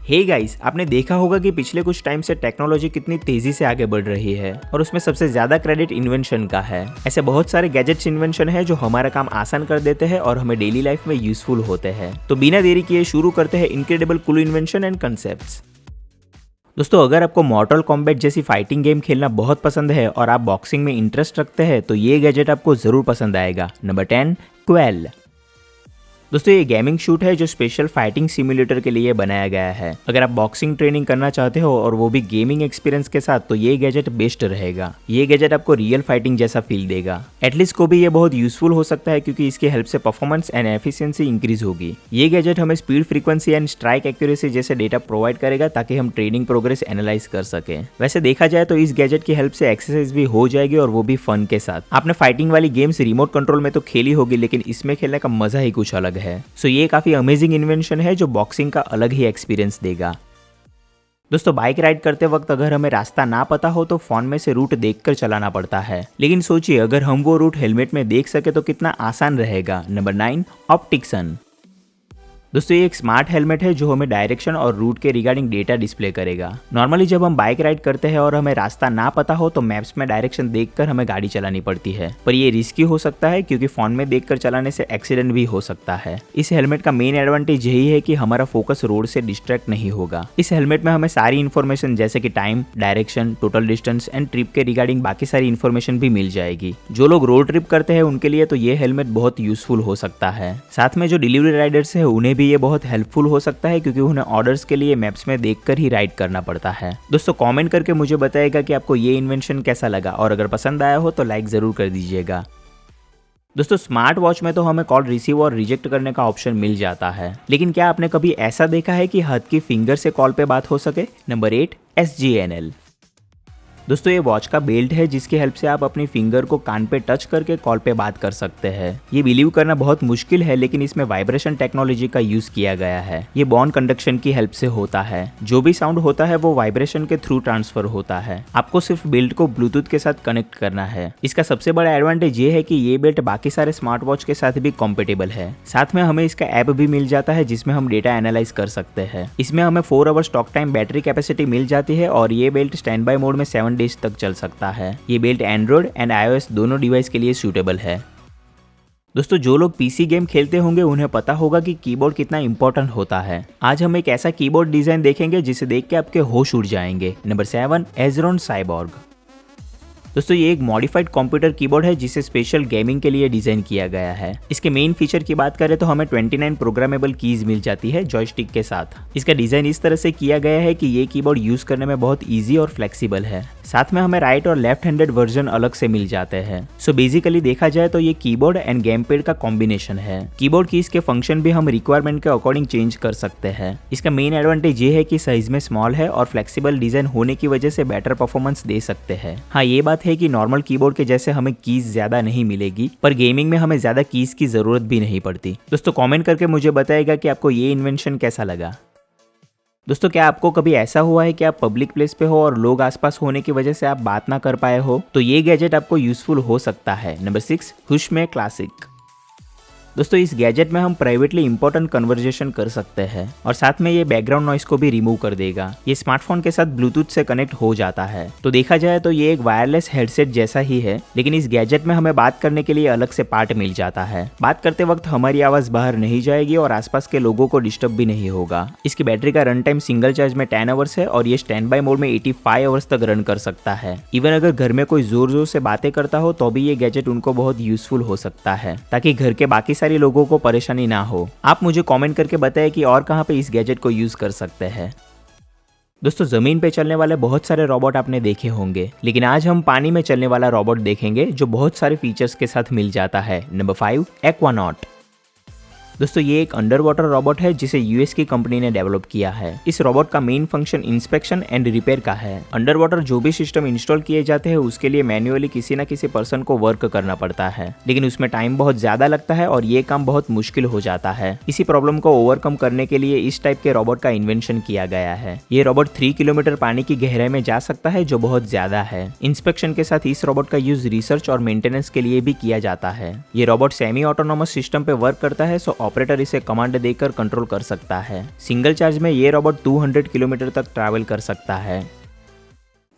Hey guys, आपने देखा होगा कि पिछले कुछ टाइम से टेक्नोलॉजी कितनी तेजी से आगे बढ़ रही है और उसमें सबसे ज्यादा क्रेडिट इन्वेंशन का है। ऐसे बहुत सारे गैजेट्स इन्वेंशन है जो हमारा काम आसान कर देते हैं और हमें डेली लाइफ में यूजफुल होते हैं। तो बिना देरी किए शुरू करते हैं incredible cool invention and concepts. दोस्तों, अगर आपको मॉर्टल कॉम्बैट जैसी फाइटिंग गेम खेलना बहुत पसंद है और आप बॉक्सिंग में इंटरेस्ट रखते हैं तो ये गैजेट आपको जरूर पसंद आएगा। Number 10, quail. दोस्तों, ये गेमिंग शूट है जो स्पेशल फाइटिंग सिमुलेटर के लिए बनाया गया है। अगर आप बॉक्सिंग ट्रेनिंग करना चाहते हो और वो भी गेमिंग एक्सपीरियंस के साथ तो ये गैजेट बेस्ट रहेगा। ये गैजेट आपको रियल फाइटिंग जैसा फील देगा। एटलीस्ट को भी ये बहुत यूजफुल हो सकता है क्योंकि इसकी हेल्प से परफॉर्मेंस एंड एफिशिएंसी इंक्रीज होगी। ये गैजेट हमें speed, frequency and strike accuracy जैसे डेटा प्रोवाइड करेगा ताकि हम ट्रेनिंग प्रोग्रेस एनालाइज कर सके। वैसे देखा जाए तो इस गैजेट की हेल्प से एक्सरसाइज भी हो जाएगी और वो भी फन के साथ। आपने फाइटिंग वाली गेम्स रिमोट कंट्रोल में तो खेली होगी, लेकिन इसमें खेलने का मजा ही कुछ अलग है। सो ये काफी अमेजिंग इन्वेंशन है जो बॉक्सिंग का अलग ही एक्सपीरियंस देगा। दोस्तों, बाइक राइड करते वक्त अगर हमें रास्ता ना पता हो तो फोन में से रूट देखकर चलाना पड़ता है, लेकिन सोचिए अगर हम वो रूट हेलमेट में देख सके तो कितना आसान रहेगा। नंबर 9, ऑप्टिक्सन। दोस्तों, ये एक स्मार्ट हेलमेट है जो हमें डायरेक्शन और रूट के रिगार्डिंग डेटा डिस्प्ले करेगा। नॉर्मली जब हम बाइक राइड करते हैं और हमें रास्ता ना पता हो तो मैप्स में डायरेक्शन देखकर हमें गाड़ी चलानी पड़ती है, पर ये रिस्की हो सकता है क्योंकि फोन में देखकर चलाने से एक्सीडेंट भी हो सकता है। इस हेलमेट का मेन एडवांटेज यही है कि हमारा फोकस रोड से डिस्ट्रैक्ट नहीं होगा। इस हेलमेट में हमें सारी इन्फॉर्मेशन जैसे कि time, direction, total distance and trip के रिगार्डिंग बाकी सारी इन्फॉर्मेशन भी मिल जाएगी। जो लोग रोड ट्रिप करते हैं उनके लिए तो ये हेलमेट बहुत यूजफुल हो सकता है। साथ में जो डिलीवरी राइडर्स है उन्हें भी ये बहुत हेल्पफुल हो सकता है क्योंकि उन्हें ऑर्डर्स के लिए मैप्स में देखकर ही राइड करना पड़ता है। दोस्तों, कमेंट करके मुझे बताइएगा कि आपको ये इन्वेंशन कैसा लगा और अगर पसंद आया हो तो लाइक जरूर कर दीजिएगा। दोस्तों, स्मार्ट वॉच में तो हमें कॉल रिसीव और रिजेक्ट करने का ऑप्शन मिल जाता है, लेकिन क्या आपने कभी ऐसा देखा है कि हाथ की फिंगर से कॉल पे बात हो सके? Number 8, SGNL। दोस्तों, ये वॉच का बेल्ट है जिसकी हेल्प से आप अपनी फिंगर को कान पे टच करके कॉल पे बात कर सकते हैं। ये बिलीव करना बहुत मुश्किल है, लेकिन इसमें वाइब्रेशन टेक्नोलॉजी का यूज किया गया है। ये बोन कंडक्शन की हेल्प से होता है। जो भी साउंड होता है वो वाइब्रेशन के थ्रू ट्रांसफर होता है। आपको सिर्फ बेल्ट को ब्लूटूथ के साथ कनेक्ट करना है। इसका सबसे बड़ा एडवांटेज ये है कि ये बेल्ट बाकी सारे स्मार्ट वॉच के साथ भी कॉम्पेटेबल है। साथ में हमें इसका ऐप भी मिल जाता है जिसमें हम डेटा एनालाइज कर सकते हैं। इसमें हमें 4 hours talk time battery capacity मिल जाती है और ये बेल्ट स्टैंड बाय मोड में 7 डेज तक चल सकता है। ये बेल्ट एंड्रॉइड एंड iOS दोनों डिवाइस के लिए सूटेबल है। दोस्तों, जो लोग पीसी गेम खेलते होंगे उन्हें पता होगा कि कीबोर्ड कितना इंपॉर्टेंट होता है। आज हम एक ऐसा कीबोर्ड डिजाइन देखेंगे जिसे देख के आपके होश उड़ जाएंगे। नंबर 7, एजरॉन साइबॉर्ग। दोस्तों, ये एक मॉडिफाइड कंप्यूटर कीबोर्ड है जिसे स्पेशल गेमिंग के लिए डिजाइन किया गया है। इसके मेन फीचर की बात करें तो हमें 29 प्रोग्रामेबल कीज मिल जाती है जॉयस्टिक के साथ। इसका डिजाइन इस तरह से किया गया है कि ये कीबोर्ड यूज करने में बहुत इजी और फ्लेक्सिबल है। साथ में हमें राइट और लेफ्ट हैंडेड वर्जन अलग से मिल जाते हैं। सो बेसिकली देखा जाए तो ये कीबोर्ड एंड गेम पैड का कॉम्बिनेशन है। कीबोर्ड कीज के फंक्शन भी हम रिक्वायरमेंट के अकॉर्डिंग चेंज कर सकते हैं। इसका मेन एडवांटेज ये है कि साइज में स्मॉल है और फ्लेक्सिबल डिजाइन होने की वजह से बेटर परफॉर्मेंस दे सकते हैं। हाँ, ये बात है कि नॉर्मल कीबोर्ड के जैसे हमें कीज ज्यादा नहीं मिलेगी, पर गेमिंग में हमें ज्यादा कीज की जरूरत भी नहीं पड़ती। दोस्तों, कमेंट करके मुझे बताइएगा कि आपको ये इन्वेंशन कैसा लगा। दोस्तों, क्या आपको कभी ऐसा हुआ है कि आप पब्लिक प्लेस पे हो और लोग आसपास होने की वजह से आप बात ना कर पाए हो? तो ये गैजेट आपको यूजफुल हो सकता है। नंबर 6, हुशमे क्लासिक। दोस्तों, इस गैजेट में हम प्राइवेटली इंपॉर्टेंट कन्वर्सेशन कर सकते हैं और साथ में ये बैकग्राउंड नॉइस को भी रिमूव कर देगा। ये स्मार्टफोन के साथ ब्लूटूथ से कनेक्ट हो जाता है। तो देखा जाए तो ये एक वायरलेस हेडसेट जैसा ही है, लेकिन इस गैजेट में हमें बात करने के लिए अलग से पार्ट मिल जाता है। बात करते वक्त हमारी आवाज बाहर नहीं जाएगी और आसपास के लोगों को डिस्टर्ब भी नहीं होगा। इसकी बैटरी का रन टाइम सिंगल चार्ज में 10 आवर्स है और ये स्टैंड बाय मोड में 85 आवर्स तक रन कर सकता है। इवन अगर घर में कोई जोर जोर से बातें करता हो तो भी ये गैजेट उनको बहुत यूजफुल हो सकता है, ताकि घर के बाकी सारे लोगों को परेशानी ना हो। आप मुझे कमेंट करके बताएं कि और कहां पे इस गैजेट को यूज कर सकते हैं। दोस्तों, जमीन पे चलने वाले बहुत सारे रोबोट आपने देखे होंगे, लेकिन आज हम पानी में चलने वाला रोबोट देखेंगे जो बहुत सारे फीचर्स के साथ मिल जाता है। Number 5, Aquanaut. दोस्तों, ये एक अंडर वाटर रोबोट है जिसे यूएस की कंपनी ने डेवलप किया है। इस रोबोट का main function inspection and repair का है। अंडर वाटर जो भी सिस्टम इंस्टॉल किए जाते हैं उसके लिए मैन्युअली किसी न किसी पर्सन को वर्क करना पड़ता है, लेकिन उसमें टाइम बहुत ज्यादा लगता है और ये काम बहुत मुश्किल हो जाता है। इसी प्रॉब्लम को ओवरकम करने के लिए इस टाइप के रोबोट का इन्वेंशन किया गया है। ये रोबोट 3 किलोमीटर पानी की गहराई में जा सकता है, जो बहुत ज्यादा है। इंस्पेक्शन के साथ इस रोबोट का यूज रिसर्च और मेंटेनेंस के लिए भी किया जाता है। ये रोबोट सेमी ऑटोनोमस सिस्टम पे वर्क करता है, सो ऑपरेटर इसे कमांड देकर कंट्रोल कर सकता है। सिंगल चार्ज में ये रोबोट 200 किलोमीटर तक ट्रैवल कर सकता है।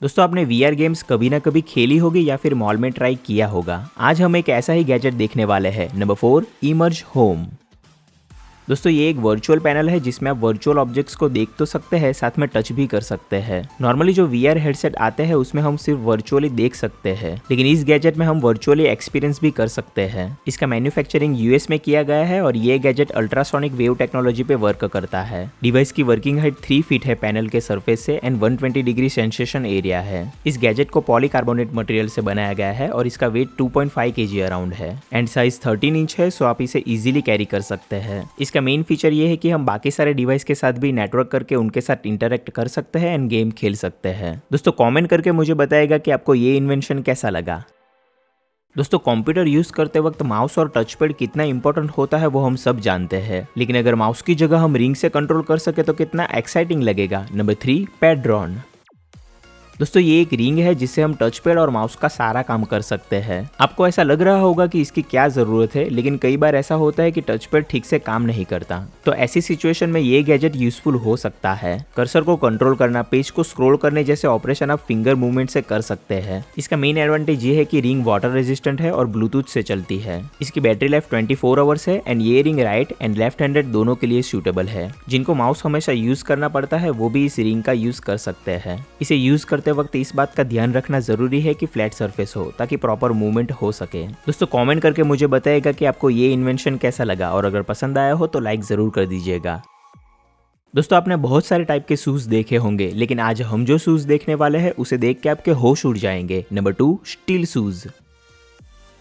दोस्तों आपने VR गेम्स कभी ना कभी खेली होगी या फिर मॉल में ट्राई किया होगा। आज हम एक ऐसा ही गैजेट देखने वाले हैं। Number 4, emerge home. दोस्तों ये एक वर्चुअल पैनल है जिसमें आप वर्चुअल ऑब्जेक्ट्स को देख तो सकते हैं, साथ में टच भी कर सकते हैं। नॉर्मली जो VR हेडसेट आते हैं उसमें हम सिर्फ वर्चुअली देख सकते हैं, लेकिन इस गैजेट में हम वर्चुअली एक्सपीरियंस भी कर सकते हैं। इसका मैन्युफैक्चरिंग US में किया गया है और ये गैजेट अल्ट्रासोनिक वेव टेक्नोलॉजी पे वर्क करता है। डिवाइस की वर्किंग हाइट 3 फीट है पैनल के सरफेस से एंड 120 डिग्री सेंसेशन एरिया है। इस गैजेट को पॉलीकार्बोनेट मटेरियल से बनाया गया है और इसका वेट 2.5 kg अराउंड है एंड साइज 13 इंच है, सो आप इसे इजीली कैरी कर सकते हैं। इसका मेन फीचर ये है कि हम बाकी सारे डिवाइस के साथ भी नेटवर्क करके उनके साथ इंटरेक्ट कर सकते हैं एंड गेम खेल सकते हैं। दोस्तों कमेंट करके मुझे बताइएगा कि आपको ये इन्वेंशन कैसा लगा। दोस्तों कंप्यूटर यूज करते वक्त माउस और टच पैड कितना इंपॉर्टेंट होता है वो हम सब जानते हैं, लेकिन अगर माउस की जगह हम रिंग से कंट्रोल कर सके तो कितना एक्साइटिंग लगेगा। नंबर 3, पैड्रॉन। दोस्तों ये एक रिंग है जिससे हम टच पैड और माउस का सारा काम कर सकते हैं। आपको ऐसा लग रहा होगा कि इसकी क्या जरूरत है, लेकिन कई बार ऐसा होता है कि टच पैड ठीक से काम नहीं करता, तो ऐसी सिचुएशन में ये गैजेट यूजफुल हो सकता है। कर्सर को कंट्रोल करना, पेज को स्क्रॉल करने जैसे ऑपरेशन आप फिंगर मूवमेंट से कर सकते हैं। इसका मेन एडवांटेज ये है कि रिंग वाटर रेजिस्टेंट है और ब्लूटूथ से चलती है। इसकी बैटरी लाइफ 24 आवर्स है एंड ये ring right and left handed दोनों के लिए सूटेबल है। जिनको माउस हमेशा यूज करना पड़ता है वो भी इस रिंग का यूज कर सकते हैं। इसे यूज करते वक्त इस बात का ध्यान रखना जरूरी है कि फ्लैट सरफेस हो ताकि प्रॉपर मूवमेंट हो सके। दोस्तों कमेंट करके मुझे बताइएगा कि आपको ये इन्वेंशन कैसा लगा और अगर पसंद आया हो तो लाइक जरूर कर दीजिएगा। दोस्तों आपने बहुत सारे टाइप के शूज देखे होंगे, लेकिन आज हम जो शूज देखने वाले हैं उसे देख के आपके होश उड़ जाएंगे। Number 2, steel shoes.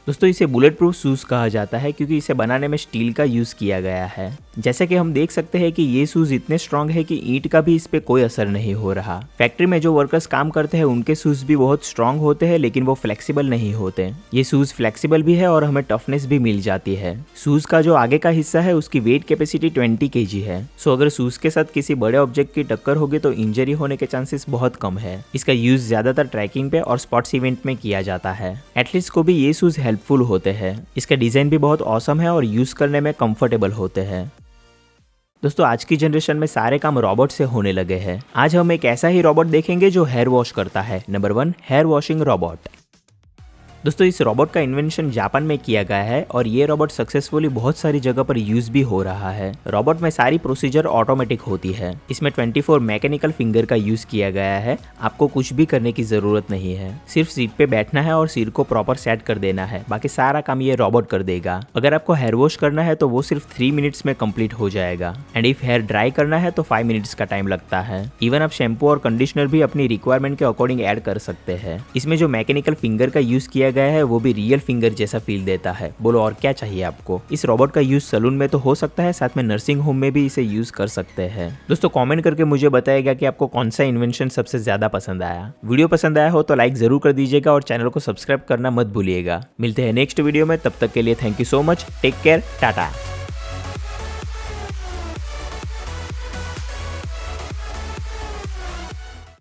दोस्तों इसे बुलेट प्रूफ शूज कहा जाता है क्योंकि इसे बनाने में स्टील का यूज किया गया है। जैसे कि हम देख सकते हैं कि ये शूज इतने स्ट्रांग है कि ईंट का भी इस पे कोई असर नहीं हो रहा। फैक्ट्री में जो वर्कर्स काम करते हैं उनके शूज भी बहुत स्ट्रांग होते हैं, लेकिन वो फ्लेक्सिबल नहीं होते। ये शूज फ्लेक्सिबल भी है और हमें टफनेस भी मिल जाती है। शूज का जो आगे का हिस्सा है उसकी वेट कैपेसिटी 20 kg है, सो अगर शूज के साथ किसी बड़े ऑब्जेक्ट की टक्कर होगी तो इंजरी होने के चांसेस बहुत कम है। इसका यूज ज्यादातर ट्रैकिंग पे और स्पोर्ट्स इवेंट में किया जाता है। एथलीट्स को भी ये शूज हेल्पफुल होते हैं। इसका डिजाइन भी बहुत ऑसम है और यूज करने में कंफर्टेबल होते हैं। दोस्तों आज की जनरेशन में सारे काम रोबोट से होने लगे हैं। आज हम एक ऐसा ही रोबोट देखेंगे जो हेयर वॉश करता है। Number 1, hair washing robot. दोस्तों इस रोबोट का इन्वेंशन जापान में किया गया है और ये रोबोट सक्सेसफुली बहुत सारी जगह पर यूज भी हो रहा है। रोबोट में सारी प्रोसीजर ऑटोमेटिक होती है। इसमें 24 मैकेनिकल फिंगर का यूज किया गया है। आपको कुछ भी करने की जरूरत नहीं है, सिर्फ सीट पे बैठना है और सिर को प्रॉपर सेट कर देना है, बाकी सारा काम ये रोबोट कर देगा। अगर आपको हेयर वॉश करना है तो वो सिर्फ 3 मिनट्स में कंप्लीट हो जाएगा एंड इफ हेयर ड्राई करना है तो 5 मिनट्स का टाइम लगता है। इवन आप शैम्पू और कंडीशनर भी अपनी रिक्वायरमेंट के अकॉर्डिंग ऐड कर सकते हैं। इसमें जो मैकेनिकल फिंगर का यूज किया गया है वो भी रियल फिंगर जैसा फील देता है। बोलो और क्या चाहिए आपको। इस रोबोट का यूज सलून में तो हो सकता है, साथ में नर्सिंग होम में भी इसे यूज कर सकते हैं। दोस्तों कमेंट करके मुझे बताइएगा कि आपको कौन सा इन्वेंशन सबसे ज्यादा पसंद आया। वीडियो पसंद आया हो तो लाइक जरूर कर दीजिएगा और चैनल को सब्सक्राइब करना मत भूलिएगा। मिलते हैं नेक्स्ट वीडियो में, तब तक के लिए thank you so much, take care, Tata.